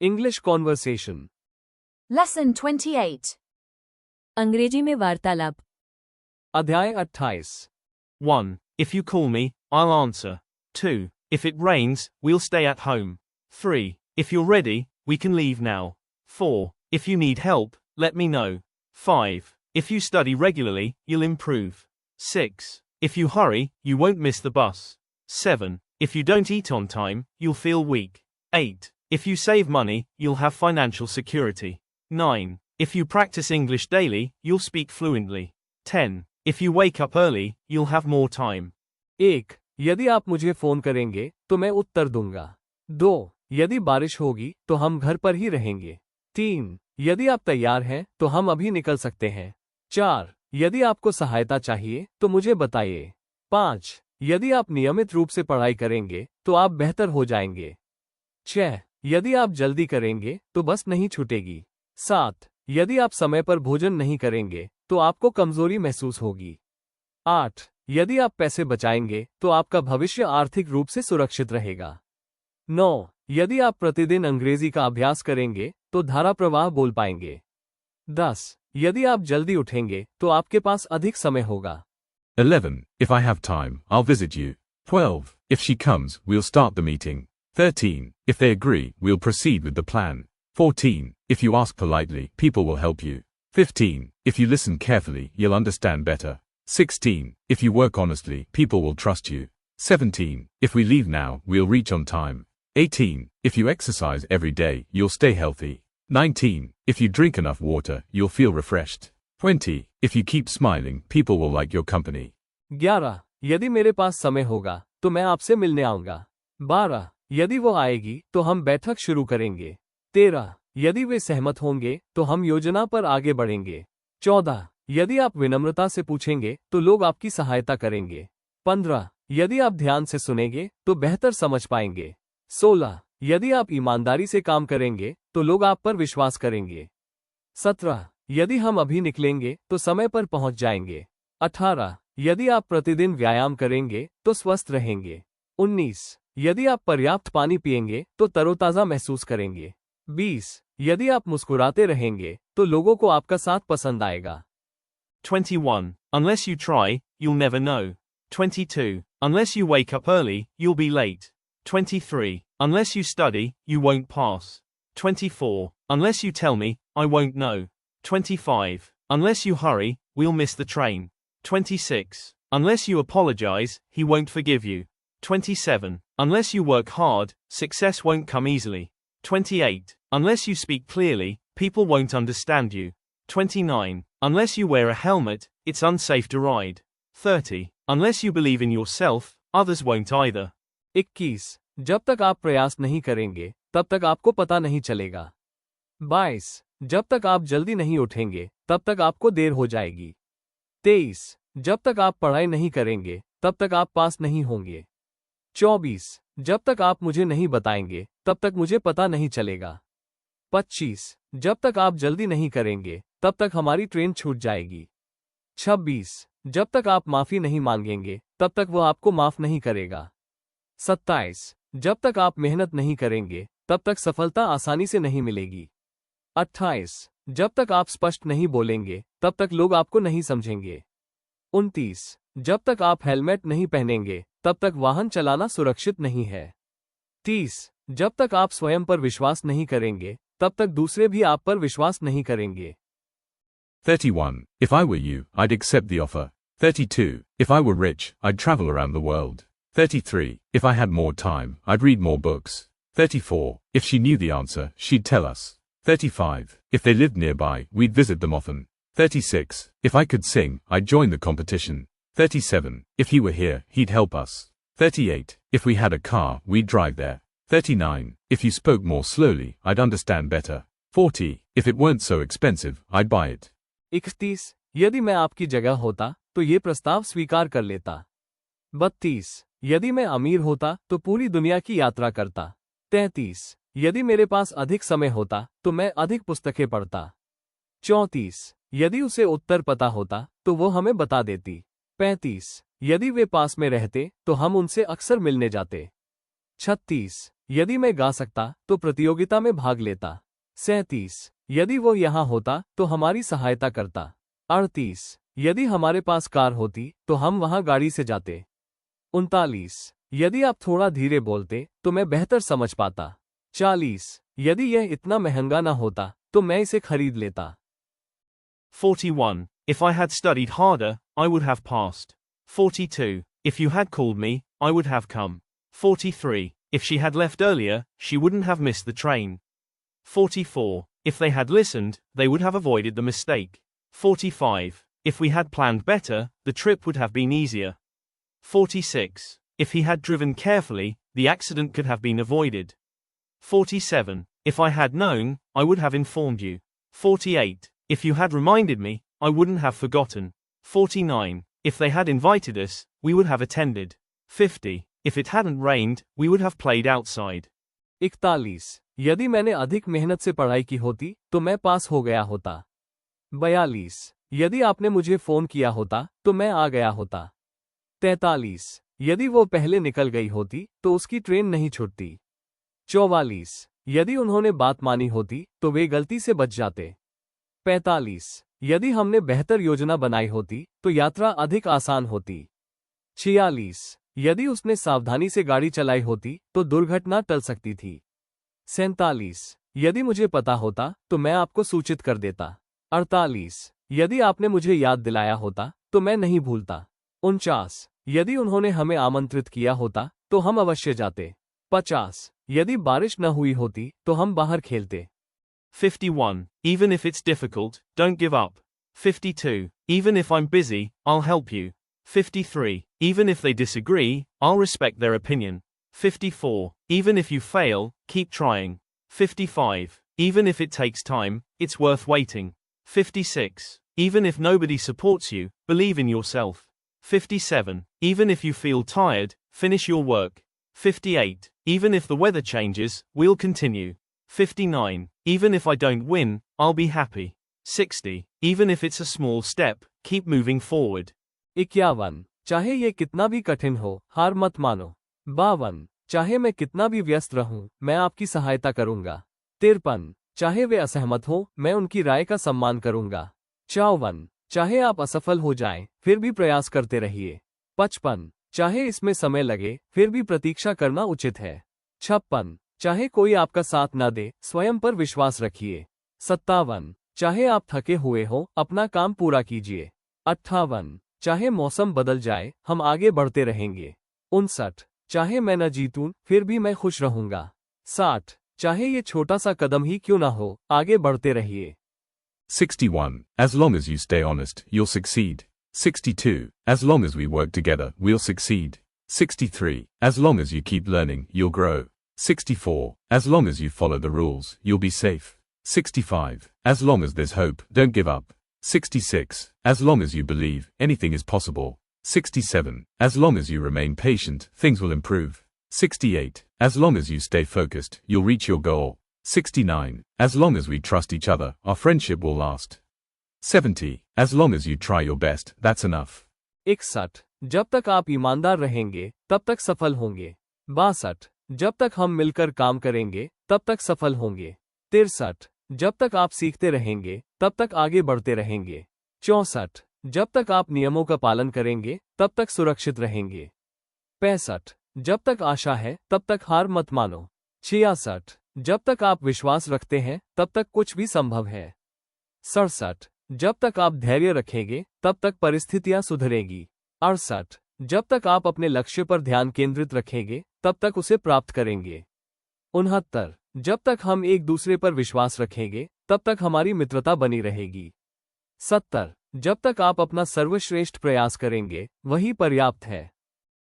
English conversation. Lesson 28. अंग्रेजी में वार्तालाप। अध्याय 28. 1. If you call me, I'll answer. 2. If it rains, we'll stay at home. 3. If you're ready, we can leave now. 4. If you need help, let me know. 5. If you study regularly, you'll improve. 6. If you hurry, you won't miss the bus. 7. If you don't eat on time, you'll feel weak. 8. If you save money, you'll have financial security. 9. If you practice English daily, you'll speak fluently. 10. If you wake up early, you'll have more time. 1. यदि आप मुझे phone करेंगे तो मैं उत्तर दूंगा. 2. यदि बारिश होगी तो हम घर पर ही रहेंगे. 3. यदि आप तैयार हैं तो हम अभी निकल सकते हैं. 4. यदि आपको सहायता चाहिए तो मुझे बताइए. 5. यदि आप नियमित रूप से पढ़ाई करेंगे तो आप बेहतर हो जाएंगे. 6. यदि आप जल्दी करेंगे तो बस नहीं छूटेगी. 7. यदि आप समय पर भोजन नहीं करेंगे तो आपको कमजोरी महसूस होगी. 8. यदि आप पैसे बचाएंगे तो आपका भविष्य आर्थिक रूप से सुरक्षित रहेगा. 9. यदि आप प्रतिदिन अंग्रेजी का अभ्यास करेंगे तो धारा प्रवाह बोल पाएंगे. 10. यदि आप जल्दी उठेंगे तो आपके पास अधिक समय होगा. 11. If I have time, I'll visit you. 12. If she comes, we'll start the meeting. 13. If they agree, we'll proceed with the plan. 14. If you ask politely, people will help you. 15. If you listen carefully, you'll understand better. 16. If you work honestly, people will trust you. 17. If we leave now, we'll reach on time. 18. If you exercise every day, you'll stay healthy. 19. If you drink enough water, you'll feel refreshed. 20. If you keep smiling, people will like your company. 11. यदि मेरे पास समय होगा तो मैं आपसे मिलने आऊंगा. 12. यदि वो आएगी तो हम बैठक शुरू करेंगे. 13. यदि वे सहमत होंगे तो हम योजना पर आगे बढ़ेंगे. 14. यदि आप विनम्रता से पूछेंगे तो लोग आपकी सहायता करेंगे. 15. यदि आप ध्यान से सुनेंगे तो बेहतर समझ पाएंगे. 16. यदि आप ईमानदारी से काम करेंगे तो लोग आप पर विश्वास करेंगे. 17. यदि हम अभी निकलेंगे तो समय पर पहुंच जाएंगे. 18. यदि आप प्रतिदिन व्यायाम करेंगे तो स्वस्थ रहेंगे. 19. यदि आप पर्याप्त पानी पिएंगे तो तरोताजा महसूस करेंगे. 20. यदि आप मुस्कुराते रहेंगे तो लोगों को आपका साथ पसंद आएगा. 21. Unless you try, you'll never know. 22. Unless you wake up early, you'll be late. 23. Unless you study, you won't pass. 24. Unless you tell me, I won't know. 25. Unless you hurry, we'll miss the train. 26. Unless you apologize, he won't forgive you. 27. Unless you work hard, success won't come easily. 28. Unless you speak clearly, people won't understand you. 29. Unless you wear a helmet, it's unsafe to ride. 30. Unless you believe in yourself, others won't either. 21. जब तक आप प्रयास नहीं करेंगे तब तक आपको पता नहीं चलेगा. 22. जब तक आप जल्दी नहीं उठेंगे तब तक आपको देर हो जाएगी. 23. जब तक आप पढ़ाई नहीं करेंगे तब तक आप पास नहीं होंगे. 24. जब तक आप मुझे नहीं बताएंगे तब तक मुझे पता नहीं चलेगा. 25. जब तक आप जल्दी नहीं करेंगे तब तक हमारी ट्रेन छूट जाएगी. 26. जब तक आप माफी नहीं मांगेंगे तब तक वो आपको माफ नहीं करेगा. 27. जब तक आप मेहनत नहीं करेंगे तब तक सफलता आसानी से नहीं मिलेगी. 28. जब तक आप स्पष्ट नहीं बोलेंगे तब तक लोग आपको नहीं समझेंगे. 29. जब तक आप हेलमेट नहीं पहनेंगे तब तक वाहन चलाना सुरक्षित नहीं है. 30. जब तक आप स्वयं पर विश्वास नहीं करेंगे तब तक दूसरे भी आप पर विश्वास नहीं करेंगे. 31. If I were you, I'd accept the offer. 32. If I were rich, I'd travel around the world. 33. If I had more time, I'd read more books. 34. If she knew the answer, she'd tell us. 35. If they lived nearby, we'd visit them often. 36. If I could sing, I'd join the competition. 37. If he were here, he'd help us. 38. If we had a car, we'd drive there. 39. If you spoke more slowly, I'd understand better. 40. If it weren't so expensive, I'd buy it. 31. यदि मैं आपकी जगह होता तो ये प्रस्ताव स्वीकार कर लेता. 32. यदि मैं अमीर होता तो पूरी दुनिया की यात्रा करता. 33. यदि मेरे पास अधिक समय होता तो मैं अधिक पुस्तकें पढ़ता. 34. यदि उसे उत्तर पता होता तो वो हमें बता देती. 35. यदि वे पास में रहते तो हम उनसे अक्सर मिलने जाते. 36. यदि मैं गा सकता तो प्रतियोगिता में भाग लेता। 37 यदि वो यहाँ होता तो हमारी सहायता करता। 38 यदि हमारे पास कार होती तो हम वहाँ गाड़ी से जाते। 39 यदि आप थोड़ा धीरे बोलते तो मैं बेहतर समझ पाता। 40 यदि यह इतना महंगा ना होता तो मैं इसे खरीद लेता। 41. If I had studied harder, I would have passed. 42. If you had called me, I would have come. 43. If she had left earlier, she wouldn't have missed the train. 44. If they had listened, they would have avoided the mistake. 45. If we had planned better, the trip would have been easier. 46. If he had driven carefully, the accident could have been avoided. 47. If I had known, I would have informed you. 48. If you had reminded me, I wouldn't have forgotten. 49. If they had invited us, we would have attended. 50. If it hadn't rained, we would have played outside. 41 यदि मैंने अधिक मेहनत से पढ़ाई की होती तो मैं पास हो गया होता। 42 यदि आपने मुझे फोन किया होता तो मैं आ गया होता। 43 यदि वो पहले निकल गई होती तो उसकी ट्रेन नहीं छूटती। 44 यदि उन्होंने बात मानी होती तो वे गलती से बच जाते। 45 यदि हमने बेहतर योजना बनाई होती तो यात्रा अधिक आसान होती। 46 यदि उसने सावधानी से गाड़ी चलाई होती तो दुर्घटना टल सकती थी। 47 यदि मुझे पता होता तो मैं आपको सूचित कर देता। 48 यदि आपने मुझे याद दिलाया होता तो मैं नहीं भूलता। 49 यदि उन्होंने हमें आमंत्रित किया होता तो हम अवश्य जाते। 50 यदि बारिश न हुई होती तो हम बाहर खेलते। 51. Even if it's difficult, don't give up. 52. Even if I'm busy, I'll help you. 53. Even if they disagree, I'll respect their opinion. 54. Even if you fail, keep trying. 55. Even if it takes time, it's worth waiting. 56. Even if nobody supports you, believe in yourself. 57. Even if you feel tired, finish your work. 58. Even if the weather changes, we'll continue. 59. Even if I don't win, I'll be happy. 60. Even if it's a small step, keep moving forward. 51 चाहे ये कितना भी कठिन हो, हार मत मानो। 52 चाहे मैं कितना भी व्यस्त रहूं, मैं आपकी सहायता करूंगा। 53 चाहे वे असहमत हो, मैं उनकी राय का सम्मान करूंगा। 54 चाहे आप असफल हो जाएं, फिर भी प्रयास करते रहिए। 55 चाहे इसमें समय लगे, फिर भी प्रतीक्षा करना उचित है। 56 चाहे कोई आपका साथ न दे, स्वयं पर विश्वास रखिए। 57 चाहे आप थके हुए हो, अपना काम पूरा कीजिए। 58 चाहे मौसम बदल जाए, हम आगे बढ़ते रहेंगे। 59 चाहे मैं न जीतूं, फिर भी मैं खुश रहूंगा। 60 चाहे ये छोटा सा कदम ही क्यों ना हो, आगे बढ़ते रहिए। 61. As long as you stay honest, you'll succeed. 62. As long as we work together, we'll succeed. 63. As long as you keep learning, you'll grow. 64. As long as you follow the rules, you'll be safe. 65. As long as there's hope, don't give up. 66. As long as you believe, anything is possible. 67. As long as you remain patient, things will improve. 68. As long as you stay focused, you'll reach your goal. 69. As long as we trust each other, our friendship will last. 70. As long as you try your best, that's enough. 61 जब तक आप ईमानदार रहेंगे, तब तक सफल होंगे। 62 जब तक हम मिलकर काम करेंगे, तब तक सफल होंगे। 63 जब तक आप सीखते रहेंगे, तब तक आगे बढ़ते रहेंगे। 64 जब तक आप नियमों का पालन करेंगे, तब तक सुरक्षित रहेंगे। 65 जब तक आशा है, तब तक हार मत मानो। 66 जब तक आप विश्वास रखते हैं, तब तक कुछ भी संभव है। 67 जब तक आप धैर्य रखेंगे, तब तक परिस्थितियां सुधरेगी। 68 जब तक आप अपने लक्ष्य पर ध्यान केंद्रित रखेंगे, तब तक उसे प्राप्त करेंगे। 69 जब तक हम एक दूसरे पर विश्वास रखेंगे, तब तक हमारी मित्रता बनी रहेगी। 70 जब तक आप अपना सर्वश्रेष्ठ प्रयास करेंगे, वही पर्याप्त है।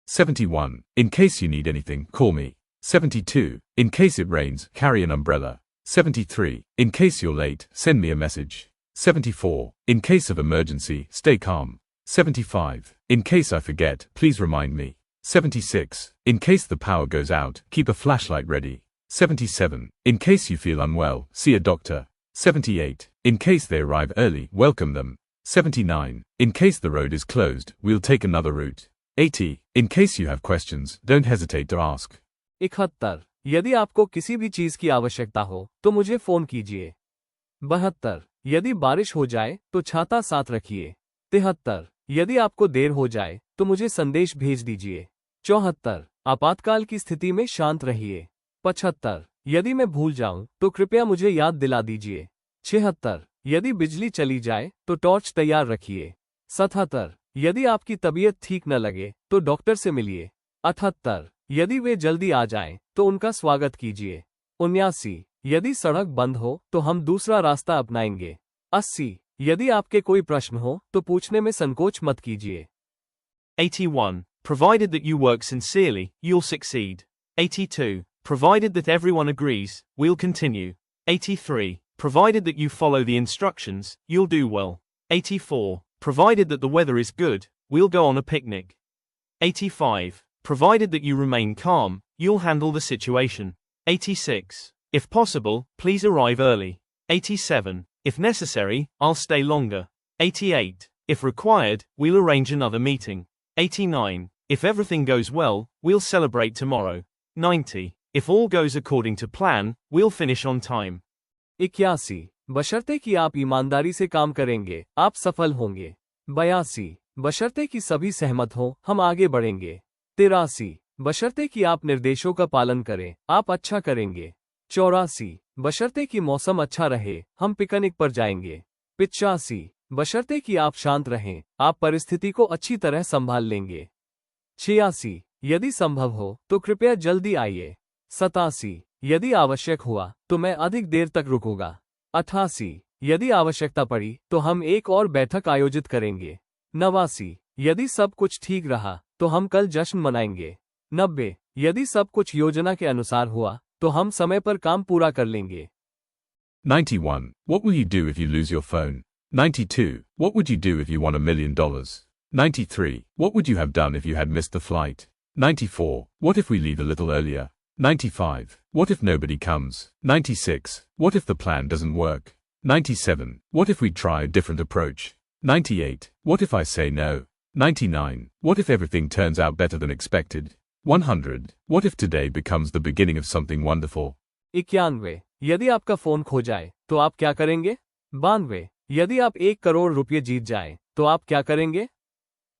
71. In case you need anything, call me. 72. In case it rains, carry an umbrella. 73. In case you're late, send me a message. 74. In case of emergency, stay calm. 75. In case I forget, please remind me. 76. In case the power goes out, keep a flashlight ready. 77. In case you feel unwell, see a doctor. 78. In case they arrive early, welcome them. 79. In case the road is closed, we'll take another route. 80. In case you have questions, don't hesitate to ask. 71 यदि आपको किसी भी चीज की आवश्यकता हो तो मुझे फोन कीजिए। 72 यदि बारिश हो जाए तो छाता साथ रखिए। 73 यदि आपको देर हो जाए तो मुझे संदेश भेज दीजिए। 74 आपातकाल की स्थिति में शांत रहिए। 75 यदि मैं भूल जाऊं तो कृपया मुझे याद दिला दीजिए। 76 यदि बिजली चली जाए तो टॉर्च तैयार रखिए। 77 यदि आपकी तबीयत ठीक न लगे तो डॉक्टर से मिलिए। 78 यदि वे जल्दी आ जाएं तो उनका स्वागत कीजिए। 79 यदि सड़क बंद हो तो हम दूसरा रास्ता अपनाएंगे। 80 यदि आपके कोई प्रश्न हो तो पूछने में संकोच मत कीजिए। 81. Provided that you work sincerely, you'll succeed. 82. Provided that everyone agrees, we'll continue. 83. Provided that you follow the instructions, you'll do well. 84. Provided that the weather is good, we'll go on a picnic. 85. Provided that you remain calm, you'll handle the situation. 86. If possible, please arrive early. 87. If necessary, I'll stay longer. 88. If required, we'll arrange another meeting. 89. If everything goes well, we'll celebrate tomorrow. 90. If all goes according to plan, we'll finish on time. 81 बशर्ते कि आप ईमानदारी से काम करेंगे, आप सफल होंगे। 82 बशर्ते कि सभी सहमत हों, हम आगे बढ़ेंगे। 83 बशर्ते कि आप निर्देशों का पालन करें, आप अच्छा करेंगे। 84 बशर्ते कि मौसम अच्छा रहे, हम पिकनिक पर जाएंगे। 85 बशर्ते कि आप शांत रहें, आप परिस्थिति को अच्छी तरह संभाल लेंगे। 86 यदि संभव हो तो कृपया जल्दी आइए। 87 यदि आवश्यक हुआ तो मैं अधिक देर तक रुकूंगा। 88 यदि आवश्यकता पड़ी तो हम एक और बैठक आयोजित करेंगे। 89 यदि सब कुछ ठीक रहा तो हम कल जश्न मनाएंगे। 90 यदि सब कुछ योजना के अनुसार हुआ तो हम समय पर काम पूरा कर लेंगे। 91. What will you do if you lose your phone? 92. What would you do if you won $1 million? 93. What would you have done if you had missed the flight? 94. What if we leave a little earlier? 95. What if nobody comes? 96. What if the plan doesn't work? 97. What if we try a different approach? 98. What if I say no? 99. What if everything turns out better than expected? 100. What if today becomes the beginning of something wonderful? 91 यदि आपका phone खो जाए तो आप क्या करेंगे? 92 यदि आप 1 करोड़ रुपये जीत जाए तो आप क्या करेंगे?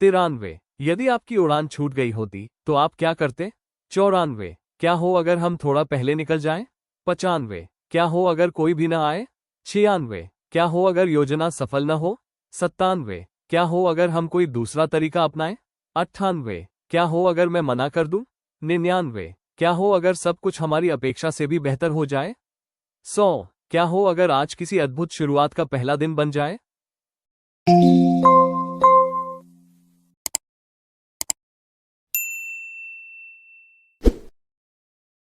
93 यदि आपकी उड़ान छूट गई होती तो आप क्या करते? 94 क्या हो अगर हम थोड़ा पहले निकल जाएं? 95 क्या हो अगर कोई भी न आए? 96 क्या हो अगर योजना सफल न हो? 97 क्या हो अगर हम कोई दूसरा तरीका अपनाएं? 98 क्या हो अगर मैं मना कर दूं? 99 क्या हो अगर सब कुछ हमारी अपेक्षा से भी बेहतर हो जाए? 100 क्या हो अगर आज किसी अद्भुत शुरुआत का पहला दिन बन जाए?